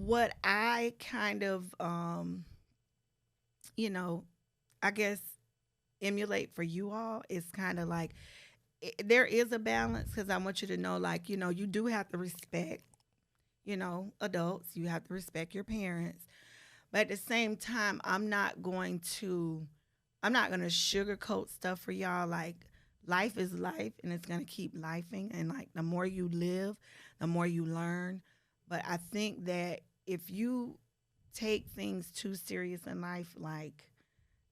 what I kind of, you know, I guess emulate for you all is kind of like there is a balance because I want you to know, like, you do have to respect, adults. You have to respect your parents. But at the same time, I'm not going to sugarcoat stuff for y'all. Like, life is life and it's going to keep lifing. And, like, the more you live, the more you learn. But I think that if you take things too serious in life, like,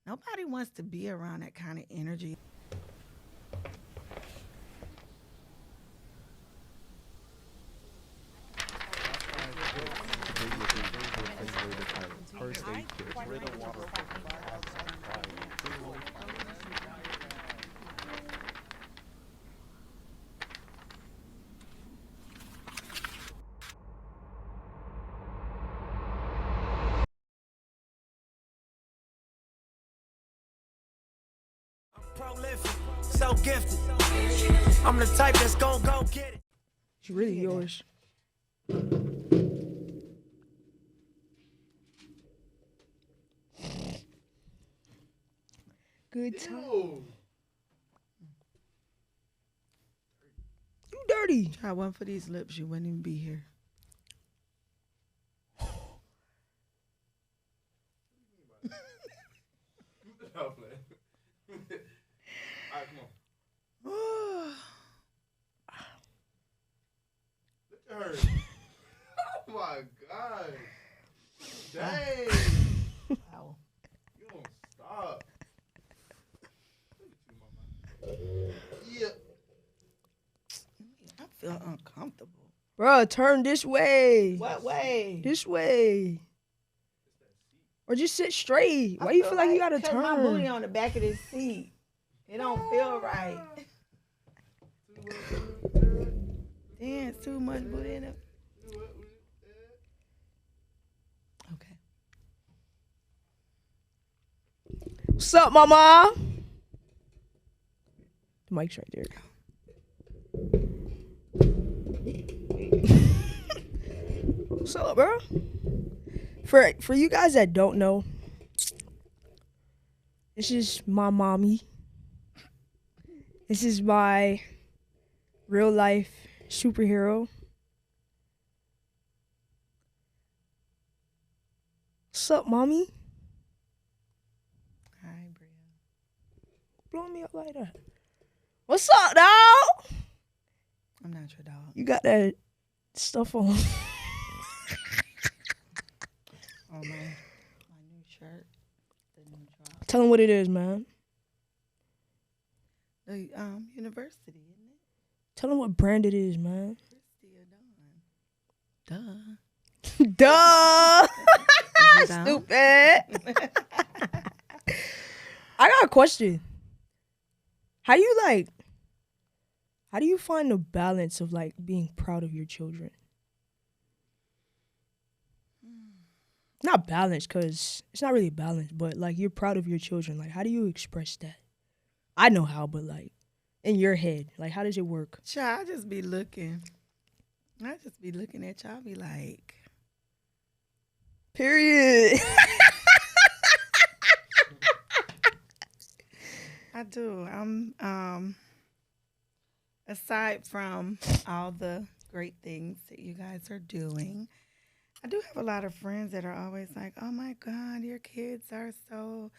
nobody wants to be around that kind of energy. First aid kit. Prolific, so gifted. I'm the type that's gon' go get it. It's really yours. Good time. You dirty. Try one for these lips, you wouldn't even be here. No, man. Alright, come on. Look at her. Oh my god. Dang. Wow. You don't stop. Look at you, mama. Yeah. I feel uncomfortable. Bruh, turn this way. What way? This way. Or just sit straight. Why I you feel like you gotta 'cause my booty turn? on the back of this seat. It don't feel right. Damn, it's too much booty in it. Okay. What's up, mama? The mic's right there. What's up, bro? For you guys that don't know, this is my mommy. This is my real life superhero. What's up, mommy? Hi, Briah. Blowing me up like that. What's up, dog? I'm not your dog. You got that stuff on. Oh, my new shirt. The new drop. Tell them what it is, man. The university, isn't it? Tell them what brand it is, man. Christia Dawn. Duh. Duh. Is you dumb? Stupid. I got a question. How do you find the balance of like being proud of your children? Not balance, cause it's not really balance, but like you're proud of your children. Like, how do you express that? I know how, but like in your head, like how does it work? Child, I just be looking. I just be looking at y'all, be like, Period. I do. I'm aside from all the great things that you guys are doing, I do have a lot of friends that are always like, "Oh my God, your kids are so."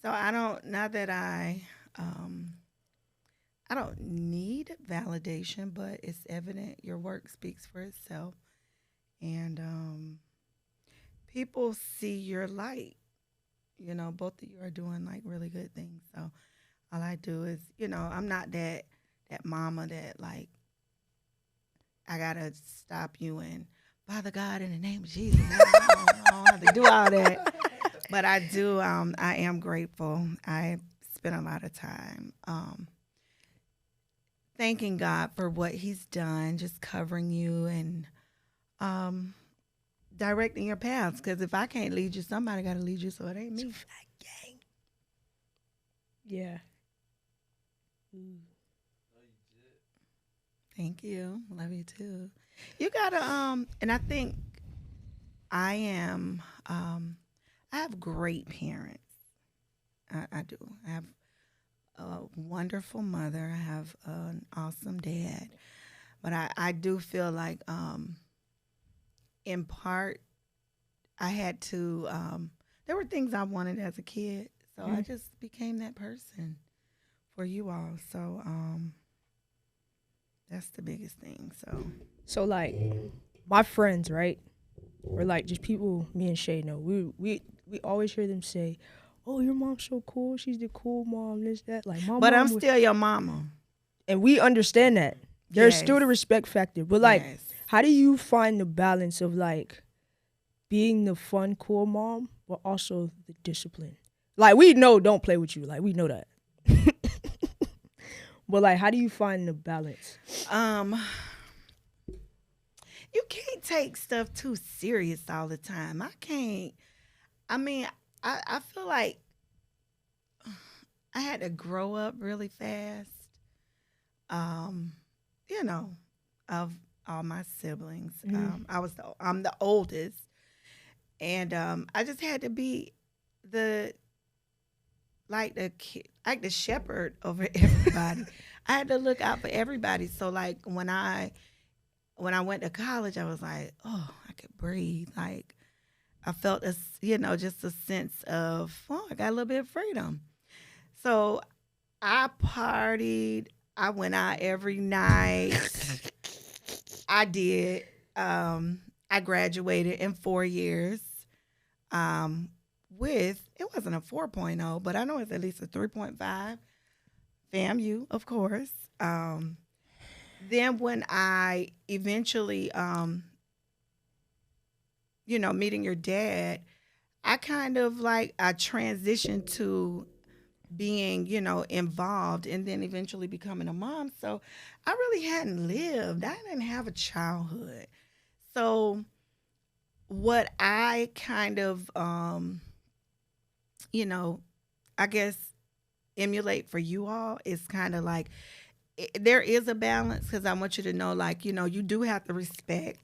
So I don't. Not that I don't need validation, but it's evident your work speaks for itself, and people see your light. Both of you are doing like really good things. So all I do is, I'm not that mama that like I gotta stop you and Father God in the name of Jesus. No, I don't have to do all that. But I do. I am grateful. I spent a lot of time thanking God for what He's done, just covering you and um, directing your paths. Because if I can't lead you, somebody got to lead you. So it ain't me. Yeah. Thank you. Love you too. You gotta and I think I am. I have great parents. I do. I have a wonderful mother. I have an awesome dad. But I do feel like, in part, I had to. There were things I wanted as a kid, so I just became that person for you all. So that's the biggest thing. So like my friends, right? Or like just people me and Shay know. We always hear them say, "Oh, your mom's so cool. She's the cool mom. This that." Like my but mom I'm was, still your mama. and we understand that. There's still the Yes. respect factor. But like, Yes. how do you find the balance of like being the fun, cool mom, but also the discipline? Like we know don't play with you. Like we know that. But like, how do you find the balance? You can't take stuff too serious all the time. I can't. I mean, I feel like I had to grow up really fast. Um, you know, of all my siblings, I'm the oldest, and I just had to be the like the shepherd over everybody. I had to look out for everybody. So like when I went to college, I was like, oh, I could breathe. Like I felt just a sense of, oh, I got a little bit of freedom. So I partied. I went out every night. I did. I graduated in 4 years. With it wasn't a 4.0, but I know it's at least a 3.5. FAMU, of course. Then when I eventually, meeting your dad, I kind of like I transitioned to being, involved and then eventually becoming a mom. So I really hadn't lived. I didn't have a childhood. So what I kind of, I guess emulate for you all is kind of like there is a balance because I want you to know, like, you do have to respect,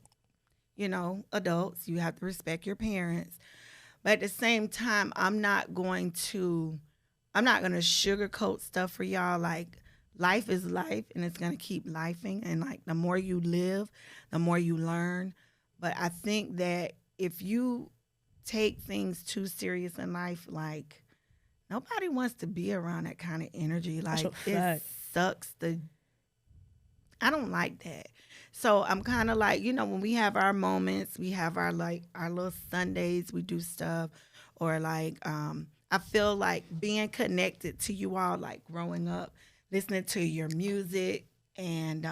adults. You have to respect your parents. But at the same time, I'm not going to sugarcoat stuff for y'all. Like, life is life and it's going to keep lifing. And, like, the more you live, the more you learn. But I think that if you take things too serious in life, like, nobody wants to be around that kind of energy. Like, it sucks. I don't like that. So I'm kind of like, when we have our moments, we have our little Sundays, we do stuff, or like, I feel like being connected to you all, like growing up, listening to your music, and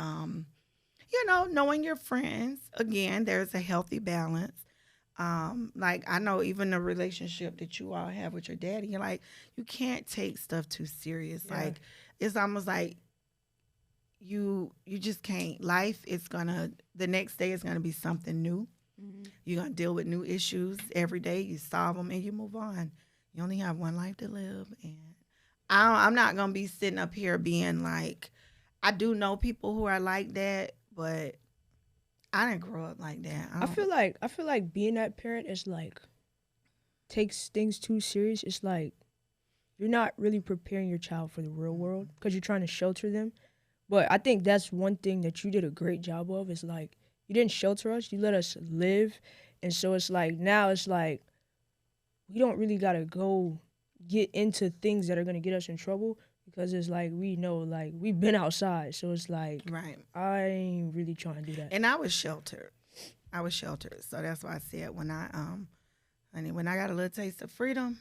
knowing your friends. Again, there's a healthy balance. Like I know even the relationship that you all have with your daddy, you're like, you can't take stuff too serious. Yeah. Like it's almost like you just can't. Life is the next day is gonna be something new. Mm-hmm. You're gonna deal with new issues every day. You solve them and you move on. You only have one life to live, and I'm not gonna be sitting up here being like, I do know people who are like that, but I didn't grow up like that. I feel like being that parent is like takes things too serious. It's like you're not really preparing your child for the real world because you're trying to shelter them. But I think that's one thing that you did a great job of. Is like you didn't shelter us, you let us live, and so it's like now it's like we don't really gotta go get into things that are gonna get us in trouble. Because it's like we know, like we've been outside, so it's like right. I ain't really trying to do that. And I was sheltered, so that's why I said when I got a little taste of freedom,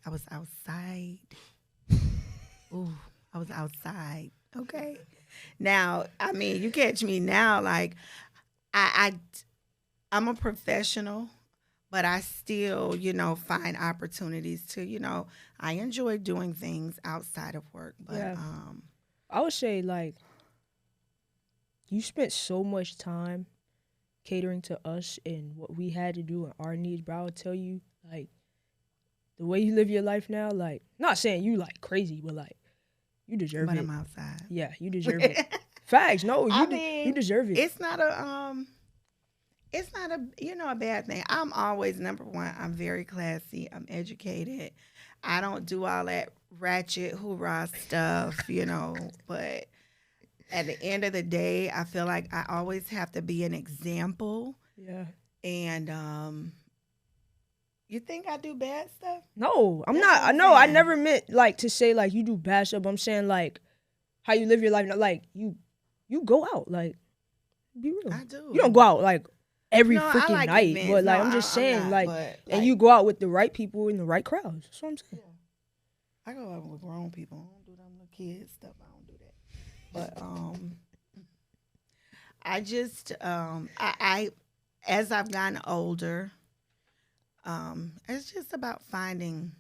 I was outside. Ooh, I was outside. Okay. Now, I mean, you catch me now, like I'm a professional. But I still, find opportunities to, I enjoy doing things outside of work. But yeah. I would say, like, you spent so much time catering to us and what we had to do and our needs. But I would tell you, like, the way you live your life now, like, not saying you, like, crazy, but, like, you deserve it. But I'm outside. Yeah, you deserve it. Facts. No, you deserve it. It's not it's not a bad thing. I'm always number one. I'm very classy. I'm educated. I don't do all that ratchet hoorah stuff. But at the end of the day, I feel like I always have to be an example. Yeah. And you think I do bad stuff? No, I'm That's not. what I I'm know. I saying. never meant like to say like you do bad stuff. I'm saying like how you live your life. Like you go out. Like be real. I do. You don't go out like every No, I freaking like night. events. But like No, I'm just I'm saying not, like, but, and like- you go out with the right people in the right crowds. That's what I'm saying. I go out with grown people. I don't do them little kids stuff. I don't do that. But I just I as I've gotten older, it's just about finding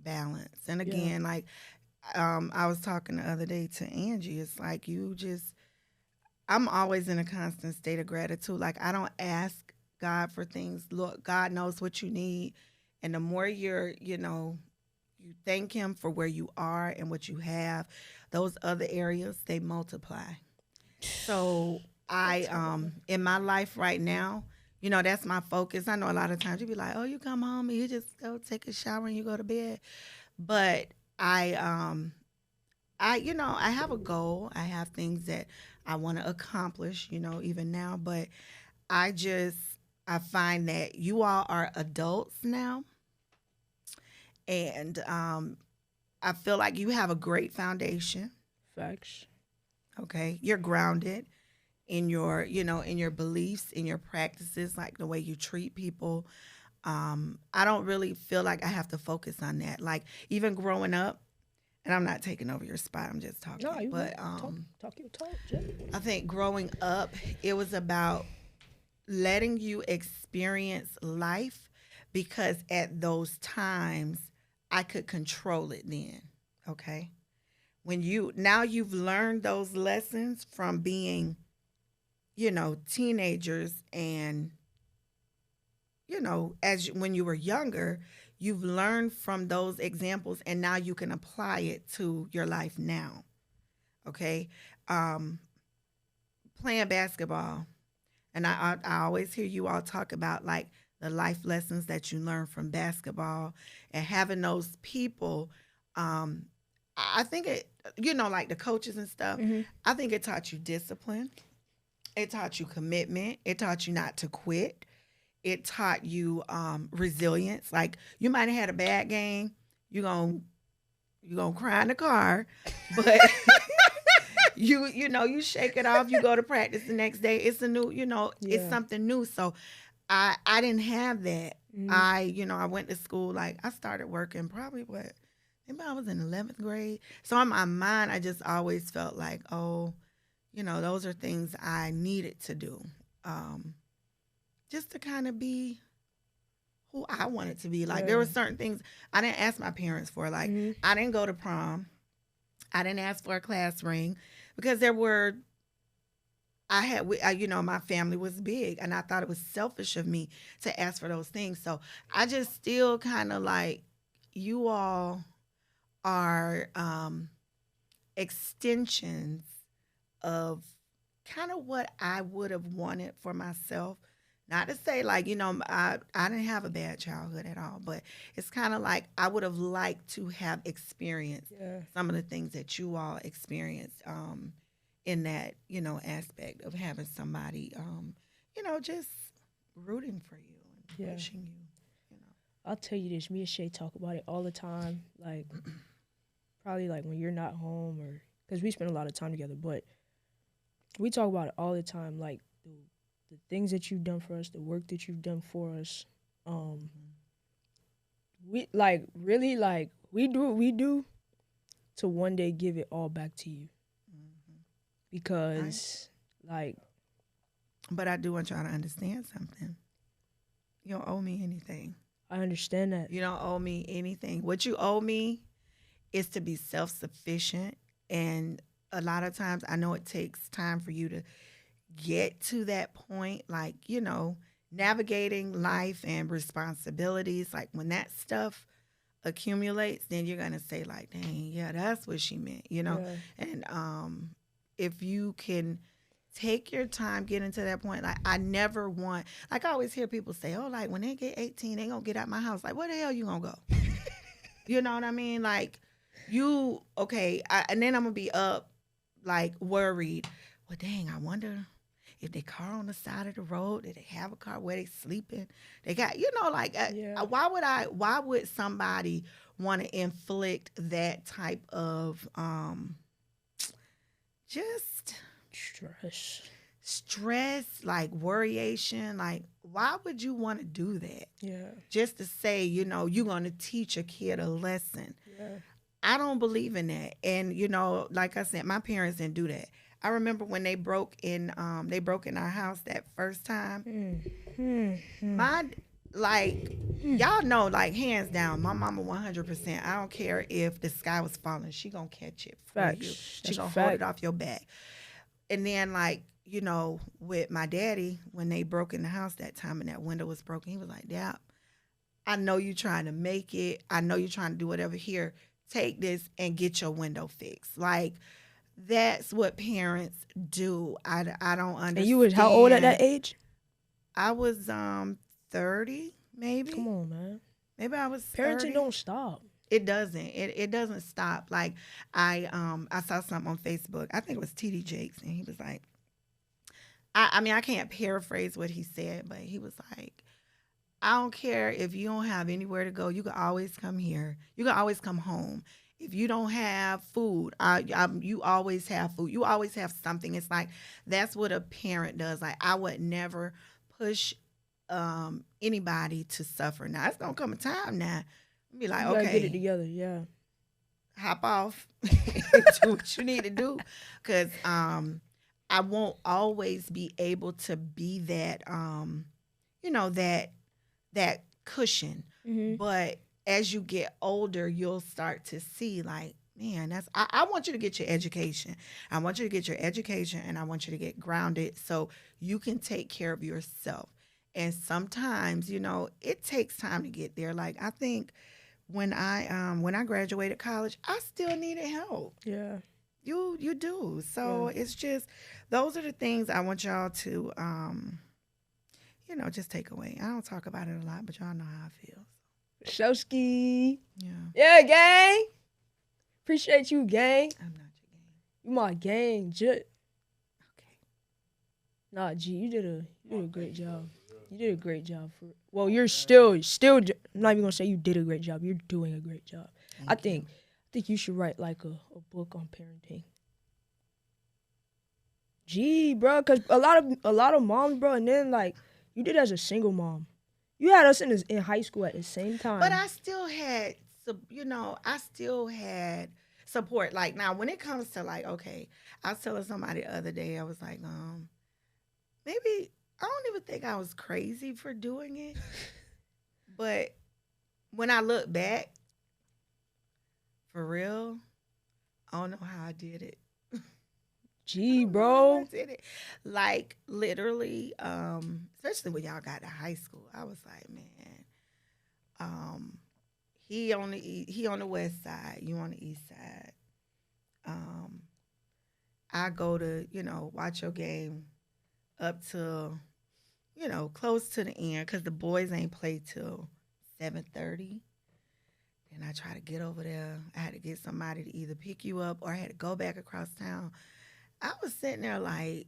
balance. And again, like I was talking the other day to Angie, it's like I'm always in a constant state of gratitude. Like I don't ask God for things. Look, God knows what you need. And the more you thank him for where you are and what you have, those other areas, they multiply. So I in my life right now, that's my focus. I know a lot of times you be like, oh, you come home and you just go take a shower and you go to bed. But I have a goal. I have things that I want to accomplish, even now. But I find that you all are adults now. And I feel like you have a great foundation. Facts. Okay. You're grounded in your beliefs, in your practices, like the way you treat people. I don't really feel like I have to focus on that. Like even growing up, and I'm not taking over your spot, I'm just talking. No, you but talk your talk. Jeff. I think growing up, it was about letting you experience life because at those times I could control it then. Okay. Now you've learned those lessons from being, teenagers and, when you were younger, you've learned from those examples and now you can apply it to your life now. Okay. Playing basketball. And I always hear you all talk about like the life lessons that you learn from basketball and having those people. I think it, like the coaches and stuff, I think it taught you discipline. It taught you commitment. It taught you not to quit. It taught you resilience. Like you might have had a bad game. You're gonna cry in the car, but you shake it off. You go to practice the next day. It's a new, it's something new. So I didn't have that. I went to school. Like I started working probably maybe I was in 11th grade. So in my mind, I just always felt like, oh, those are things I needed to do. Just to kind of be who I wanted to be. Like there were certain things I didn't ask my parents for. Like I didn't go to prom. I didn't ask for a class ring because my family was big and I thought it was selfish of me to ask for those things. So I just still kind of like, you all are extensions of kind of what I would have wanted for myself. Not to say like, I didn't have a bad childhood at all, but it's kind of like I would have liked to have experienced some of the things that you all experienced in that, aspect of having somebody, just rooting for you and pushing you. I'll tell you this, me and Shay talk about it all the time, like probably like when you're not home or because we spend a lot of time together, but we talk about it all the time, like the things that you've done for us, the work that you've done for us. We like really like we do what we do to one day give it all back to you. Because but I do want y'all to understand something. You don't owe me anything. I understand that. You don't owe me anything. What you owe me is to be self-sufficient. And a lot of times I know it takes time for you to get to that point, like, navigating life and responsibilities. Like when that stuff accumulates, then you're going to say like, dang, yeah, that's what she meant, And if you can take your time getting to that point. Like, I never want, like, I always hear people say, oh, like, when they get 18, they gonna get out my house. Like, where the hell you gonna go? You know what I mean? Like, and then I'm gonna be up, like, worried. Well, dang, I wonder if they car on the side of the road, did they have a car where they sleeping? They got, like, why would somebody want to inflict that type of, just stress, like worryation? Like, why would you want to do that? Yeah. Just to say, you're going to teach a kid a lesson. Yeah. I don't believe in that. And, like I said, my parents didn't do that. I remember when they broke in our house that first time. Y'all know, like, hands down, my mama 100%. I don't care if the sky was falling. She gonna catch it for you. She gonna hold it off your back. And then, like, with my daddy, when they broke in the house that time and that window was broken, he was like, Dad, I know you trying to make it. I know you're trying to do whatever. Here, take this and get your window fixed. Like, that's what parents do. I don't understand. And you was how old at that age? I was 30, maybe. Come on, man. Maybe I was Parenting 30. don't stop. It doesn't. It doesn't stop. Like, I saw something on Facebook. I think it was TD Jakes, and he was like, I can't paraphrase what he said, but he was like, I don't care if you don't have anywhere to go. You can always come here. You can always come home. If you don't have food, you always have food. You always have something. It's like, that's what a parent does. Like, I would never push anybody to suffer. Now, it's going to come a time now. Be like, you gotta okay, get it together, yeah. Hop off, do what you need to do, because I won't always be able to be that, that cushion. Mm-hmm. But as you get older, you'll start to see, like, man, I want you to get your education. I want you to get your education, and I want you to get grounded so you can take care of yourself. And sometimes, it takes time to get there. Like, I think when I graduated college, I still needed help. Yeah. You do. So It's just, those are the things I want y'all to, just take away. I don't talk about it a lot, but y'all know how I feel. Showski. Yeah. Yeah, gang. Appreciate you, gang. I'm not your gang. You my gang, Jit. Okay. Nah, G, you did a great job. You did a great job you're still. I'm not even gonna say you did a great job. You're doing a great job. I think you should write like a book on parenting. Gee, bro, cause a lot of moms, bro, and then like you did as a single mom. You had us in high school at the same time. But I still had, support. Like, now, when it comes to, like, okay, I was telling somebody the other day, I was like, maybe, I don't even think I was crazy for doing it. But when I look back, for real, I don't know how I did it. Gee, bro. I did it. Like, literally, especially when y'all got to high school, I was like, man, he on the west side, you on the east side. I go to, watch your game up to, close to the end, because the boys ain't play till 7:30. And I try to get over there. I had to get somebody to either pick you up or I had to go back across town. I was sitting there like,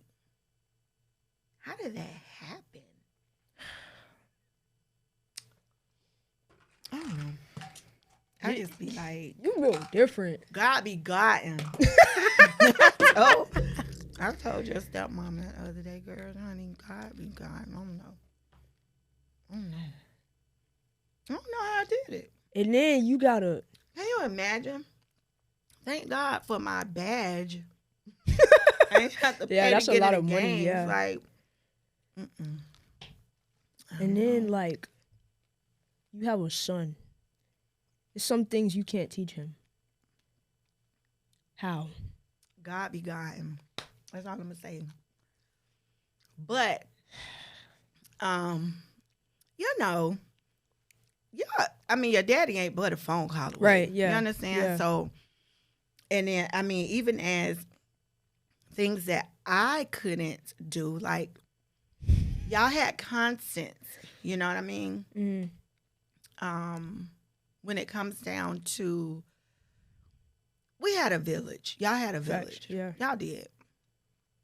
how did that happen? I don't know. I just be like, You real different. God be gotten. I told your stepmom that other day, girl, honey, God be God. I don't know. I don't know how I did it. And then you gotta. Can you imagine? Thank God for my badge. I ain't have to pay that's to a get lot in of the money, games. yeah. Like, And then like, you have a son. There's some things you can't teach him. How? God be God. That's all I'm gonna say. But, your daddy ain't but a phone call away. Right, yeah. You understand? Yeah. So, and then, even as things that I couldn't do. Like, y'all had constants, you know what I mean? When it comes down to, we had a village. Y'all had a village. Yeah. Y'all did.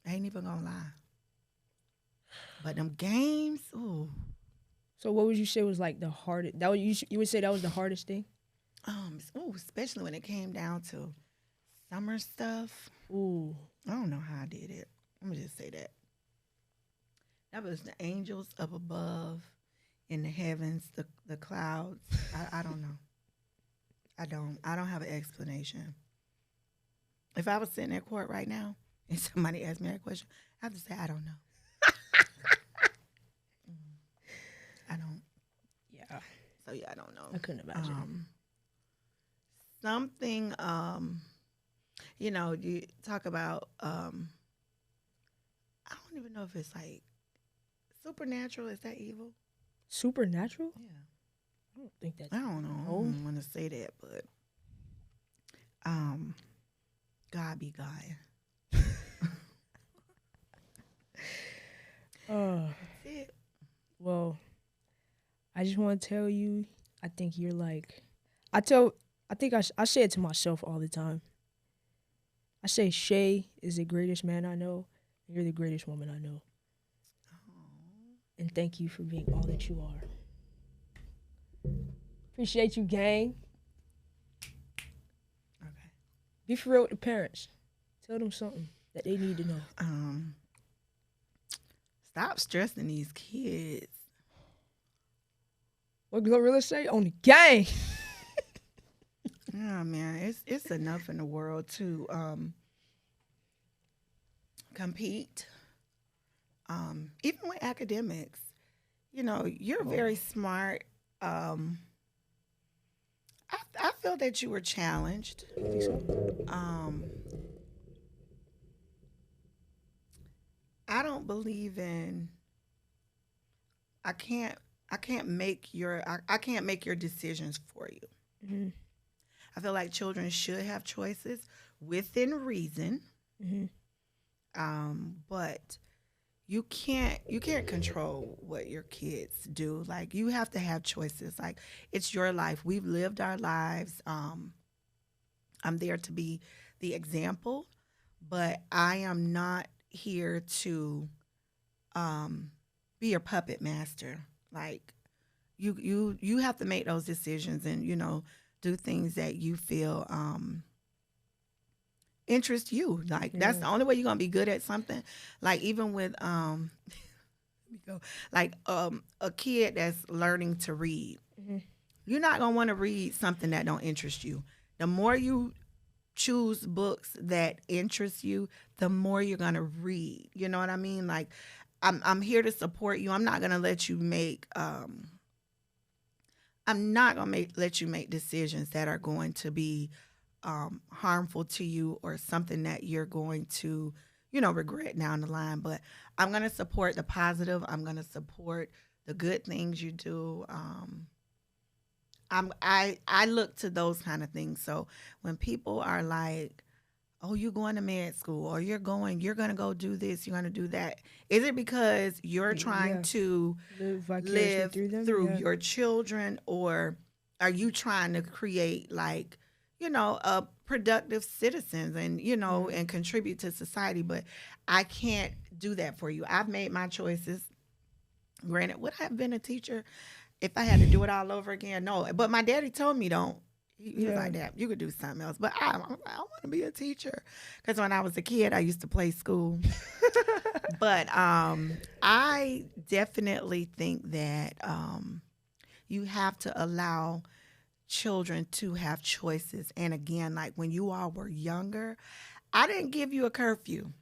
I ain't even gonna lie. But them games, ooh. So what would you say was like the hardest? That was, you would say that was the hardest thing? Especially when it came down to summer stuff. Ooh. I don't know how I did it. Let me just say that. That was the angels up above in the heavens, the clouds. I don't know. I don't have an explanation. If I was sitting at court right now and somebody asked me that question, I have to say, I don't know. I don't. Yeah. So, yeah, I don't know. I couldn't imagine. Something, you know, you talk about, I don't even know if it's like supernatural. Is that evil? Supernatural? Yeah. I don't think that's. I don't know. I don't want to say that, but God be God. That's it. Well, I just want to tell you, I think you're like, I say it to myself all the time. I say Shay is the greatest man I know, and you're the greatest woman I know. And thank you for being all that you are. Appreciate you, gang. Okay. Be for real with the parents. Tell them something that they need to know. Stop stressing these kids. What Glorilla say? On the gang. Yeah, man, it's enough in the world to compete. Even with academics, you know, you're very smart. I feel that you were challenged. I think so. I don't believe in. I can't make your decisions for you. Mm-hmm. I feel like children should have choices within reason. Mm-hmm. But you can't control what your kids do. Like, you have to have choices. Like, it's your life. We've lived our lives. I'm there to be the example, but I am not here to be your puppet master. Like, you have to make those decisions and, you know, do things that you feel interest you. Like, that's the only way you're gonna be good at something. Like, even with let me go. Like, a kid that's learning to read, you're not gonna want to read something that don't interest you. The more you choose books that interest you, the more you're gonna read. You know what I mean? Like, I'm here to support you. I'm not gonna let you make let you make decisions that are going to be harmful to you or something that you're going to, you know, regret down the line. But I'm going to support the positive. I'm going to support the good things you do. I look to those kind of things. So when people are like, oh, you're going to med school, or you're going to go do this, you're going to do that, is it because you're trying to live through your children, or are you trying to create, like, you know, productive citizens and, you know, and contribute to society? But I can't do that for you. I've made my choices. Granted, would I have been a teacher if I had to do it all over again? No. But my daddy told me don't. He was like, that you could do something else. But I want to be a teacher. Because when I was a kid, I used to play school. But I definitely think that you have to allow children to have choices. And again, like when you all were younger, I didn't give you a curfew.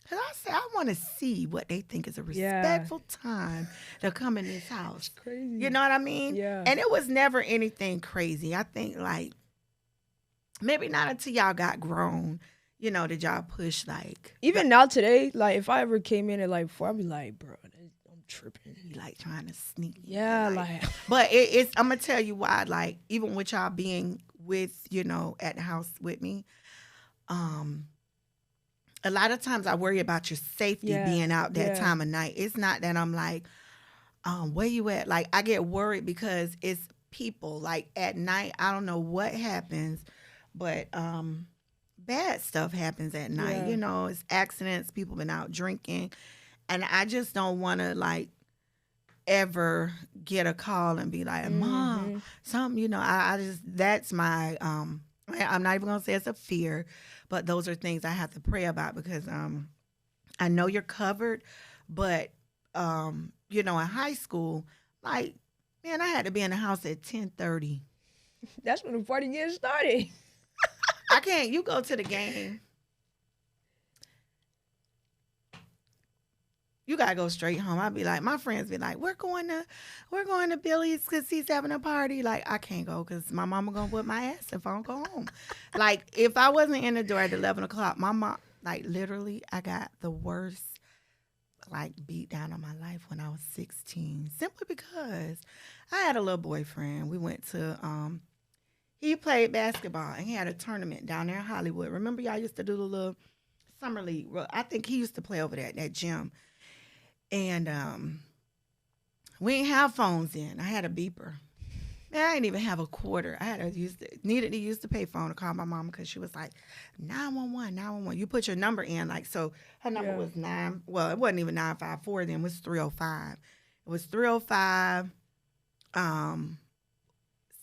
Because I said, I want to see what they think is a respectful time to come in this house. It's crazy. You know what I mean? Yeah. And it was never anything crazy. I think, like, maybe not until y'all got grown, you know, did y'all push, like. Even now today, like, if I ever came in at like 4, I'd be like, bro, I'm tripping. You like trying to sneak. Yeah, like. But it's, I'm going to tell you why, like, even with y'all being with, you know, at the house with me, a lot of times I worry about your safety Yeah, being out that yeah. time of night. It's not that I'm like, where you at? Like I get worried because it's people. Like at night, I don't know what happens, but bad stuff happens at night. Yeah. You know, it's accidents, people been out drinking. And I just don't wanna like ever get a call and be like, Mom, Mm-hmm. something, you know, I just that's my I'm not even gonna say it's a fear, but those are things I have to pray about because I know you're covered, but you know, in high school, like, man, I had to be in the house at 10:30. That's when the party gets started. I can't. You go to the game. You gotta go straight home. I'd be like, my friends be like, we're going to Billy's because he's having a party. Like, I can't go because my mama gonna whip my ass if I don't go home. Like, if I wasn't in the door at 11 o'clock, my mom, like, literally, I got the worst, like, beat down of my life when I was 16, simply because I had a little boyfriend. We went to, he played basketball and he had a tournament down there in Hollywood. Remember, y'all used to do the little summer league. Well, I think he used to play over there at that gym. And we didn't have phones then. I had a beeper. Man, I didn't even have a quarter. I had to needed to use the payphone to call my mom because she was like, 911, 911. You put your number in, like, so her number Yeah. was well, it wasn't even 954 then, it was 305. It was 305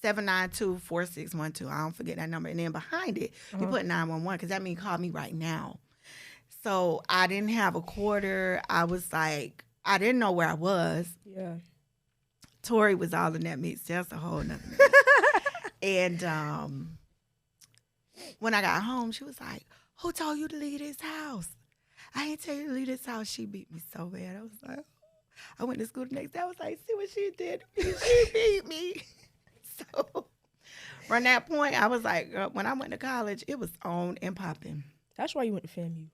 792-4612. I don't forget that number. And then behind it, you put 911 because that means call me right now. So I didn't have a quarter. I was like, I didn't know where I was. Yeah. Tori was all in that mix. That's a whole nother mix. And when I got home, she was like, who told you to leave this house? I ain't tell you to leave this house. She beat me so bad. I was like, I went to school the next day. I was like, see what she did to me? She beat me. So from that point, I was like, when I went to college, it was on and popping. That's why you went to FAMU.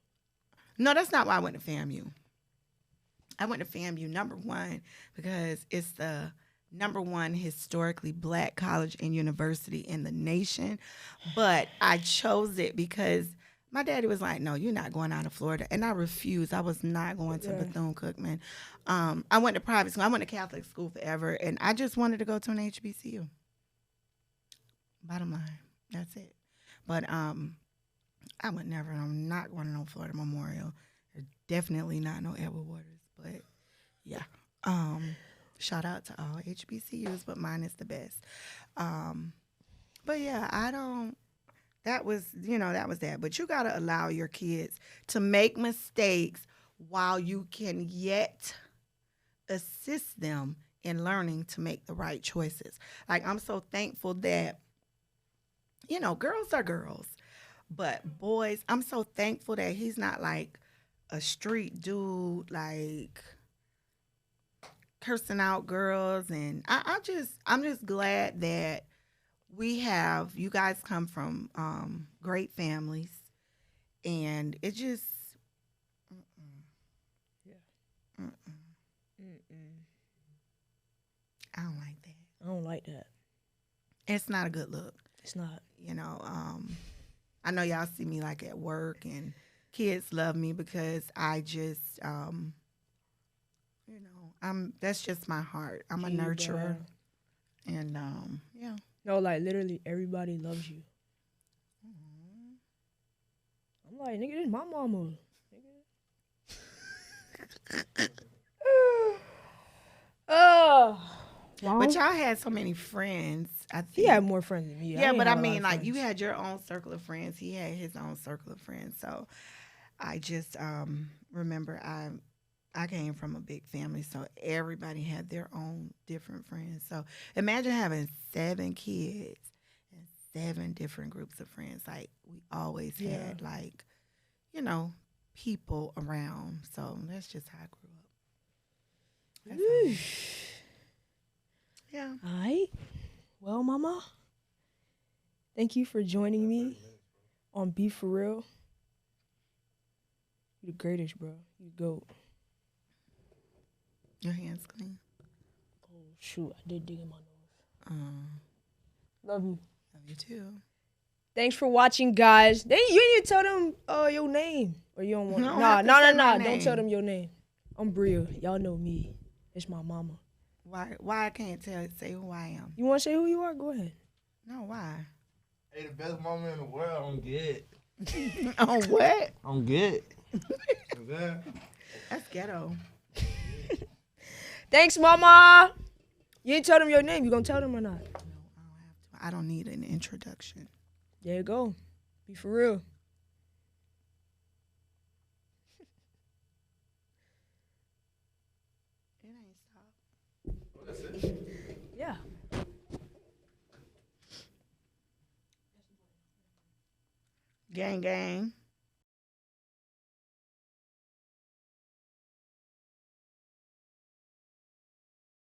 No, that's not why I went to FAMU. I went to FAMU, number one, because it's the number one historically black college and university in the nation. But I chose it because my daddy was like, no, you're not going out of Florida. And I refused. I was not going to Bethune-Cookman. I went to private school. I went to Catholic school forever. And I just wanted to go to an HBCU. Bottom line. That's it. But I would never. I'm not going to no Florida Memorial. Definitely not no Edward Waters. But yeah, shout out to all HBCUs, but mine is the best. But yeah, I don't. That was that. But you gotta allow your kids to make mistakes while you can yet assist them in learning to make the right choices. Like I'm so thankful that girls are girls. But boys, I'm so thankful that he's not like a street dude, like cursing out girls. And I'm just glad that you guys come from great families. And it just, I don't like that. I don't like that. It's not a good look. It's not. I know y'all see me like at work and kids love me because I just, that's just my heart. I'm a nurturer. And, yeah. No, like literally everybody loves you. I'm like, nigga, this is my mama. Nigga. Oh. But y'all had so many friends. I think. He had more friends than me. Yeah, but I had a lot mean, of like, you friends. had your own circle of friends. He had his own circle of friends. So I just remember I came from a big family, so everybody had their own different friends. So imagine having 7 kids and 7 different groups of friends. Like, we always had, like, people around. So that's just how I grew up. That's all. Yeah. All right. Well, mama, thank you for joining me on Be For Real. You the greatest, bro. You the GOAT. Your hands clean. Oh, shoot. I did dig in my nose. Love you. Love you too. Thanks for watching, guys. You need to tell them your name. Or you don't want to. Nah. Don't tell them your name. I'm Briah. Y'all know me. It's my mama. Why I can't say who I am? You want to say who you are? Go ahead. No, why? Hey, the best mama in the world. I'm good. On what? I'm good. That's ghetto. Thanks, mama. You ain't tell them your name. You gonna tell them or not? No, I don't have to. I don't need an introduction. There you go. Be for real. It ain't stop. That's it. Yeah. Gang, gang.